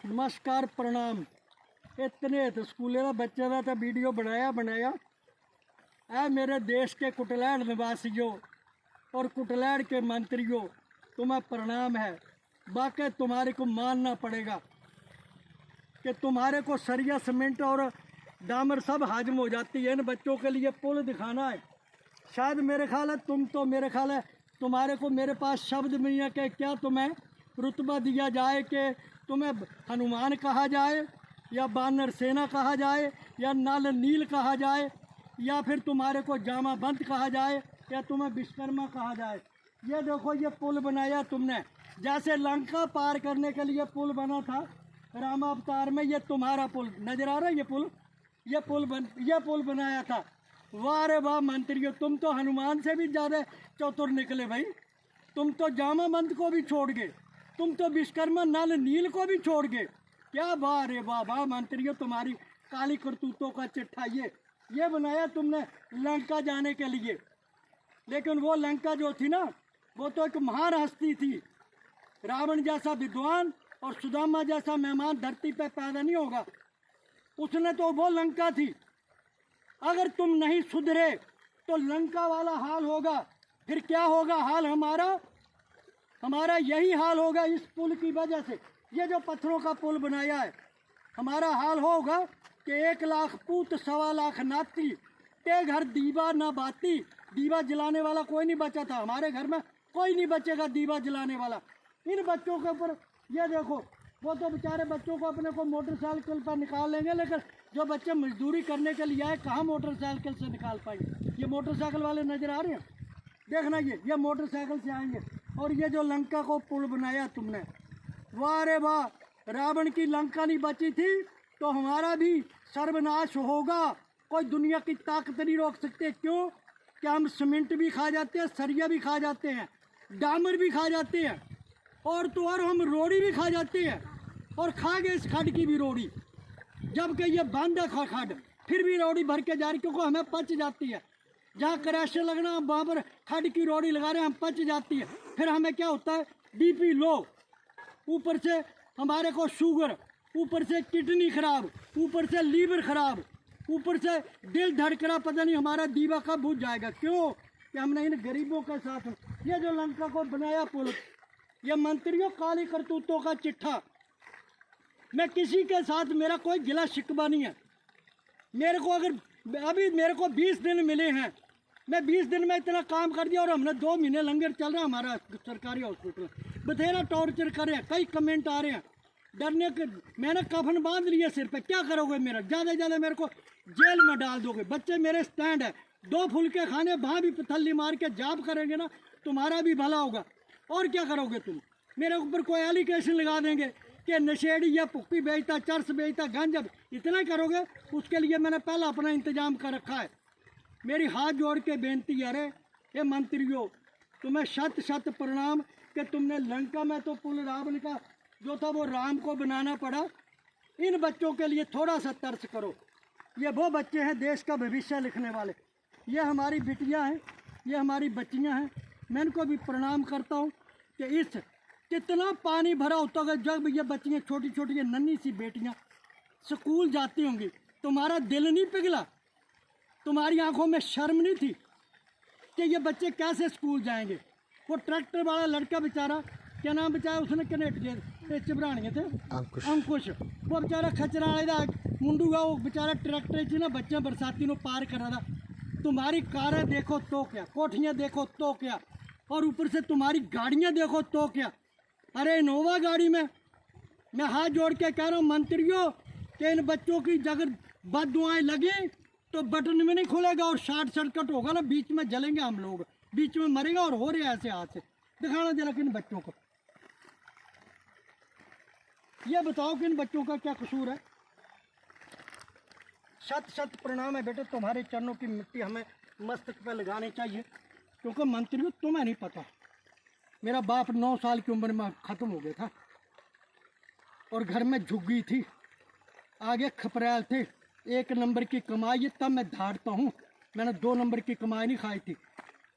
नमस्कार प्रणाम। इतने तो स्कूले का बच्चे का तो वीडियो बनाया ऐ मेरे देश के कुटलैड़ निवासियों और कुटलैड़ के मंत्रियों, तुम्हें प्रणाम है। बाकी तुम्हारे को मानना पड़ेगा कि तुम्हारे को सरिया सीमेंट और डामर सब हाजम हो जाती है। इन बच्चों के लिए पुल दिखाना है। शायद मेरे ख्याल है मेरे ख्याल है तुम्हारे को मेरे पास शब्द नहीं है कि क्या तुम्हें रुतबा दिया जाए, कि तुम्हें हनुमान कहा जाए या बानर सेना कहा जाए या नल नील कहा जाए या फिर तुम्हारे को जामाबंद कहा जाए या तुम्हें विश्वकर्मा कहा जाए। ये देखो ये पुल बनाया तुमने, जैसे लंका पार करने के लिए पुल बना था रामावतार में, ये तुम्हारा पुल नजर आ रहा है। ये पुल बनाया था। वाह रे वाह मंत्रियों, तुम तो हनुमान से भी ज़्यादा चतुर निकले भाई। तुम तो जामाबंद को भी छोड़ गए, तुम तो विश्वकर्मा नल नील को भी छोड़ गए। क्या वाह रे वाह वाह मंत्रियों, तुम्हारी काली करतूतों का चिट्ठा ये बनाया तुमने लंका जाने के लिए। लेकिन वो लंका जो थी ना, वो तो एक महान हस्ती थी। रावण जैसा विद्वान और सुदामा जैसा मेहमान धरती पे पैदा नहीं होगा। उसने तो वो लंका थी। अगर तुम नहीं सुधरे तो लंका वाला हाल होगा। फिर क्या होगा हाल हमारा यही हाल होगा इस पुल की वजह से। ये जो पत्थरों का पुल बनाया है, हमारा हाल होगा कि 1 लाख पूत 1.25 लाख नाती ते घर दीवा ना बाती। दीवा जलाने वाला कोई नहीं बचा था हमारे घर में, कोई नहीं बचेगा दीवा जलाने वाला। इन बच्चों के ऊपर ये देखो, वो तो बेचारे बच्चों को अपने को मोटरसाइकिल पर निकाल लेंगे, लेकिन जो बच्चे मजदूरी करने के लिए आए कहाँ मोटरसाइकिल से निकाल पाएंगे। ये मोटरसाइकिल वाले नज़र आ रहे हैं, देखना ये मोटरसाइकिल से आएंगे। और ये जो लंका को पुल बनाया तुमने, वाह रे वाह। रावण की लंका नहीं बची थी तो हमारा भी सर्वनाश होगा। कोई दुनिया की ताकत नहीं रोक सकते। क्यों? कि हम सीमेंट भी खा जाते हैं, सरिया भी खा जाते हैं, डामर भी खा जाते हैं, और तो और हम रोड़ी भी खा जाते हैं, और खा गए इस खड की भी रोड़ी। जबकि ये बंद है खड, फिर भी रोड़ी भर के जा रही, क्योंकि हमें पच जाती है। जहाँ क्रैशर लगना हम वहाँ पर खड की रोड़ी लगा रहे हैं, हम पच जाती है। फिर हमें क्या होता है, बीपी लो, ऊपर से हमारे को शुगर, ऊपर से किडनी खराब, ऊपर से लीवर खराब, ऊपर से दिल धड़कना, पता नहीं हमारा दीवा कब बुझ जाएगा। क्यों? कि हमने इन गरीबों के साथ ये जो लंका को बनाया पुल, ये मंत्रियों काली करतूतों का चिट्ठा। मैं किसी के साथ मेरा कोई गिला शिकवा नहीं है। मेरे को अगर अभी मेरे को 20 दिन मिले हैं, मैं 20 दिन में इतना काम कर दिया, और हमने 2 महीने लंगर चल रहा है हमारा सरकारी हॉस्पिटल। बथेरा टॉर्चर कर रहे हैं, कई कमेंट आ रहे हैं डरने के। मैंने कफन बांध लिया सिर पे, क्या करोगे मेरा? ज़्यादा ज़्यादा मेरे को जेल में डाल दोगे। बच्चे मेरे स्टैंड है, 2 फुलके खाने, वहाँ भी थल्ली मार के जाप करेंगे ना, तुम्हारा भी भला होगा। और क्या करोगे तुम? मेरे ऊपर कोई एलिगेशन लगा देंगे कि नशेड़ी या पुक्की बेचता, चर्स बेचता, गांजा, इतना ही करोगे। उसके लिए मैंने पहला अपना इंतजाम कर रखा है। मेरी हाथ जोड़ के बेनती है, अरे ये मंत्रियों, तुम्हें शत शत प्रणाम कि तुमने लंका में तो पुल रावण का जो था वो राम को बनाना पड़ा। इन बच्चों के लिए थोड़ा सा तरस करो। ये वो बच्चे हैं देश का भविष्य लिखने वाले। ये हमारी बिटियां हैं, ये हमारी बच्चियां हैं। मैं इनको भी प्रणाम करता हूँ कि इस कितना पानी भरा होता होगा जब ये बच्चियाँ छोटी छोटी, ये नन्ही सी बेटियाँ स्कूल जाती होंगी। तुम्हारा दिल नहीं पिघला? तुम्हारी आंखों में शर्म नहीं थी कि ये बच्चे कैसे स्कूल जाएंगे? वो ट्रैक्टर वाला लड़का बेचारा, क्या नाम बेचारा उसने कनेक्ट चिबराने थे, अंकुश, वो बेचारा खचरा मुंडूगा, वो बेचारा ट्रैक्टर च ना बच्चे बरसाती नो पार कर रहा था। तुम्हारी कारें देखो तो क्या, कोठियाँ देखो तो क्या, और ऊपर से तुम्हारी गाड़ियाँ देखो तो क्या। अरे इनोवा गाड़ी में मैं हाथ जोड़ के कह रहा हूँ मंत्रियों कि इन बच्चों की अगर बददुआएं लगी तो बटन में नहीं खुलेगा और शॉर्ट सर्किट होगा ना, बीच में जलेंगे हम लोग, बीच में मरेगा। और हो रहे ऐसे हाथ से। दिखाना जरा कि इन बच्चों को, ये बताओ कि इन बच्चों का क्या कसूर है। शत शत प्रणाम है बेटे, तुम्हारे चरणों की मिट्टी हमें मस्तक पे लगानी चाहिए। क्योंकि मंत्रियों तुम्हें नहीं पता, मेरा बाप 9 साल की उम्र में ख़त्म हो गया था, और घर में झुग्गी थी, आगे खपरेल थे। 1 नंबर की कमाई, तब मैं धाड़ता हूँ। मैंने 2 नंबर की कमाई नहीं खाई थी।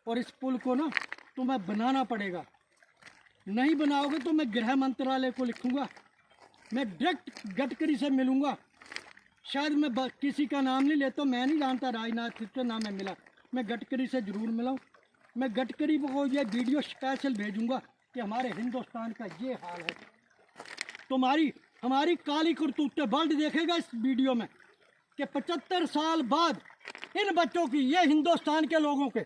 और इस पुल को ना तुम्हें बनाना पड़ेगा। नहीं बनाओगे तो मैं गृह मंत्रालय को लिखूँगा मैं डायरेक्ट गडकरी से मिलूंगा। शायद मैं किसी का नाम नहीं लेता, मैं नहीं जानता राजनाथ से नाम मैं मिला, मैं गडकरी से ज़रूर मिला। मैं गडकरी को ये वीडियो स्पेशल भेजूंगा कि हमारे हिंदुस्तान का ये हाल है। तुम्हारी हमारी काली करतूतें वर्ल्ड देखेगा इस वीडियो में कि 75 साल बाद इन बच्चों की, ये हिंदुस्तान के लोगों के,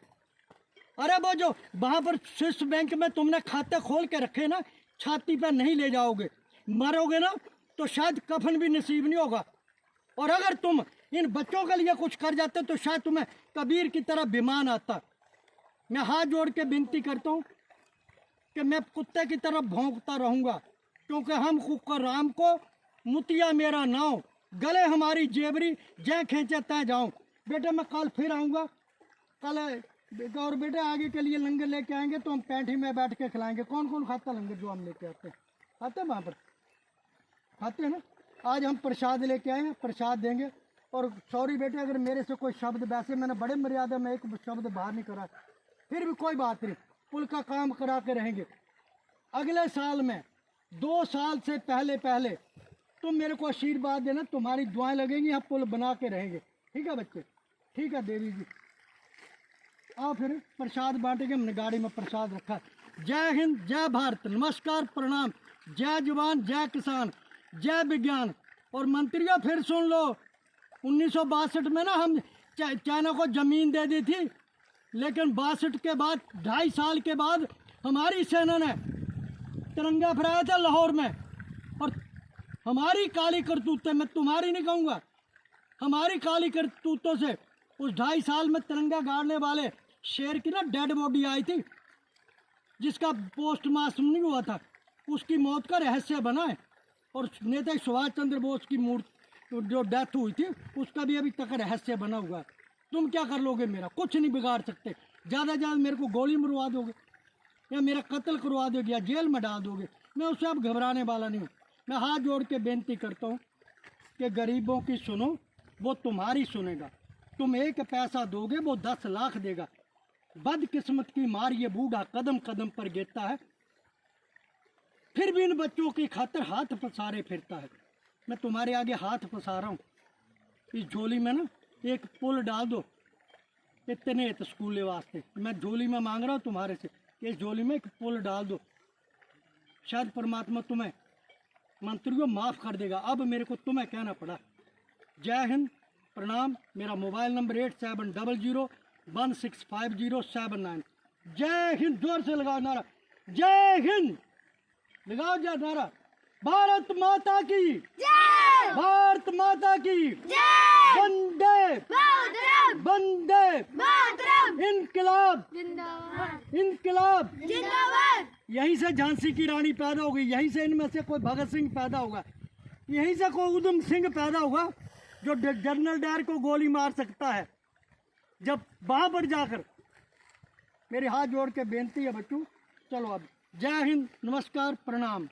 अरे वो जो वहाँ पर स्विस बैंक में तुमने खाते खोल के रखे ना, छाती पर नहीं ले जाओगे, मरोगे ना तो शायद कफन भी नसीब नहीं होगा। और अगर तुम इन बच्चों के लिए कुछ कर जाते तो शायद तुम्हें कबीर की तरह विमान आता। मैं हाथ जोड़ के विनती करता हूँ कि मैं कुत्ते की तरह भौंकता रहूँगा, क्योंकि हम कुकर राम को मुतिया मेरा नाव, गले हमारी जेबरी जय खींचे तय जाऊँ। बेटे मैं कल फिर आऊँगा, कल और बेटे आगे के लिए लंगर लेके आएंगे तो हम पैंठी में बैठ के खिलाएंगे। कौन कौन खाता लंगर जो हम लेके आते हैं? आते हैं वहाँ पर, खाते हैं ना। आज हम प्रसाद लेके आए हैं, प्रसाद देंगे। और सॉरी बेटे अगर मेरे से कोई शब्द, वैसे मैंने बड़े मर्यादा में एक शब्द बाहर नहीं करा, फिर भी कोई बात नहीं, पुल का काम करा के रहेंगे। अगले साल में 2 साल से पहले तुम मेरे को आशीर्वाद देना, तुम्हारी दुआएं लगेंगी, हम पुल बना के रहेंगे। ठीक है बच्चे? ठीक है देवी जी, आओ फिर प्रसाद बांटेंगे। हमने गाड़ी में प्रसाद रखा है। जय हिंद, जय भारत, नमस्कार, प्रणाम, जय जवान, जय किसान, जय विज्ञान। और मंत्रियों फिर सुन लो, 1962 में ना हम चाइना को ज़मीन दे दी थी, लेकिन 62 के बाद 2.5 साल के बाद हमारी सेना ने तिरंगा फहराया था लाहौर में। और हमारी काली करतूतें, मैं तुम्हारी नहीं कहूँगा, हमारी काली करतूतों से उस 2.5 साल में तिरंगा गाड़ने वाले शेर की ना डेड बॉडी आई थी, जिसका पोस्टमार्टम नहीं हुआ था, उसकी मौत का रहस्य बना है। और नेता सुभाष चंद्र बोस की मूर्ति जो डेथ हुई थी, उसका भी अभी तक रहस्य बना हुआ है। तुम क्या कर लोगे? मेरा कुछ नहीं बिगाड़ सकते। ज़्यादा ज़्यादा मेरे को गोली मरवा दोगे या मेरा कत्ल करवा दोगे या जेल में डाल दोगे, मैं उससे अब घबराने वाला नहीं हूँ। मैं हाथ जोड़ के बेनती करता हूँ कि गरीबों की सुनो, वो तुम्हारी सुनेगा। तुम 1 पैसा दोगे, वो 10 लाख देगा। बदकिस्मत की मार ये बूढ़ा कदम कदम पर गिरता है, फिर भी इन बच्चों की खातिर हाथ पसारे फिरता है। मैं तुम्हारे आगे हाथ पसार रहा हूँ। इस झोली में ना एक पुल डाल दो, इतने स्कूल वास्ते मैं झोली में मांग रहा हूँ तुम्हारे से, इस झोली में एक पुल डाल दो। शायद परमात्मा तुम्हें मंत्रियों माफ़ कर देगा। अब मेरे को तुम्हें कहना पड़ा। जय हिंद, प्रणाम। मेरा मोबाइल नंबर 8700165079। जय हिंद, जोर से लगाओ नारा, जय हिंद, लगाओ जय नारा। भारत माता की जय, भारत माता की जय, वंदे वंदे मातरम, इनकलाब जिंदाबाद, इनकलाब जिंदाबाद। यहीं से झांसी की रानी पैदा होगी, यहीं से इनमें से कोई भगत सिंह पैदा होगा, यहीं से कोई उधम सिंह पैदा होगा जो जनरल डायर को गोली मार सकता है। जब वहाँ पर जाकर मेरे हाथ जोड़ के बेनती है बच्चों, चलो अब जय हिंद, नमस्कार, प्रणाम।